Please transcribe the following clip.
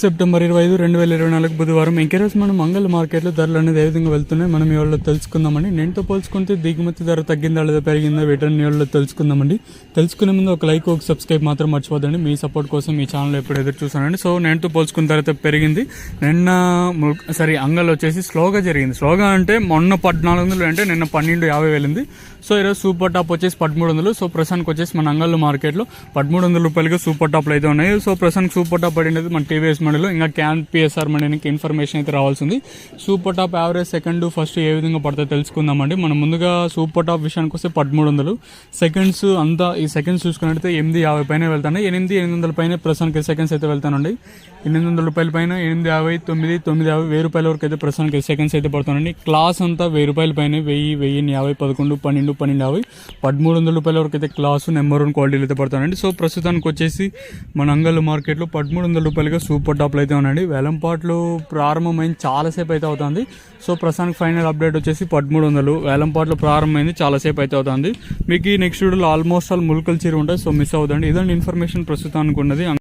September 25, 2024 బుధవారం. ఇంకేరోజు మనం మంగళ మార్కెట్లో ధరలు అనేది ఏ విధంగా వెళ్తున్నాయి మనం ఈ వాళ్ళు తెలుసుకుందామండి. నేనుతో పోల్చుకుంటే దిగుమతి ధర తగ్గిందా లేదా పెరిగిందా వీటన్ని వాళ్ళు తెలుసుకుందామండి. తెలుసుకునే ముందు ఒక లైక్ ఒక సబ్స్క్రైబ్ మాత్రం మర్చిపోదండి. మీ సపోర్ట్ కోసం ఈ ఛానల్ ఎప్పుడు ఎదురు చూసానండి. సో నేనుతో పోల్చుకున్న తర్వాత పెరిగింది. నిన్న అంగల్ వచ్చేసి స్లోగా జరిగింది. స్లోగా అంటే మొన్న 1400 అంటే నిన్న 1250 వెళ్ళింది. సో ఈరోజు సూపర్ టాప్ వచ్చేసి 1300. సో ప్రస్తుతానికి వచ్చేసి మన అంగల్ మార్కెట్లో 1300 రూపాయలుగా సూపర్ టాప్లు అయితే ఉన్నాయి. సో ప్రస్తుతానికి సూపర్ టాప్ పడినది మన టీవీఎస్ మండలిలో. ఇంకా క్యాన్ పిఎస్ఆర్ మండలికి ఇన్ఫర్మేషన్ అయితే రావాల్సింది. Super top average second first ఏ విధంగా పడుతుందో తెలుసుకుందామండి. మనం ముందుగా సూపర్ టాప్ విషయానికి వస్తే 1300 సెకండ్స్ అంతా ఈ సెకండ్స్ చూసుకున్నట్లయితే 850 పైన వెళ్తాను. 800 పైన ప్రస్తుతానికి సెకండ్స్ అయితే వెళ్తానండి. 800 రూపాయల పైన 850, 950, 1000 రూపాయల వరకు అయితే ప్రస్తుతానికి సెకండ్స్ అయితే పడుతానండి. క్లాస్ అంతా 1000 రూపాయల పైన 1000, 1050, 11, 12, 1250, 1300 రూపాయల వరకు అయితే క్లాసు నెంబర్ 1 క్వాలిటీలు అయితే పడుతానండి. సో ప్రస్తుతానికి వచ్చేసి మన అంగల్ మార్కెట్లో 1300 రూపాయలుగా సూపర్ టాప్లు అయితే ఉన్నాయండి. వేలంపాట్లు ప్రారంభమైంది చాలాసేపు అయితే అవుతుంది. సో ప్రస్తుతానికి ఫైనల్ అప్డేట్ వచ్చేసి 1300. వేలంపాట్లు ప్రారంభమైంది చాలాసేపు అయితే అవుతుంది. మీకు ఈ నెక్స్ట్ వీడియోలో ఆల్మోస్ట్ ఆల్ ముల్కల్ చీర ఉంటాయి. సో మిస్ అవుతుంది. ఇదండి ఇన్ఫర్మేషన్ ప్రస్తుతానికి ఉన్నది.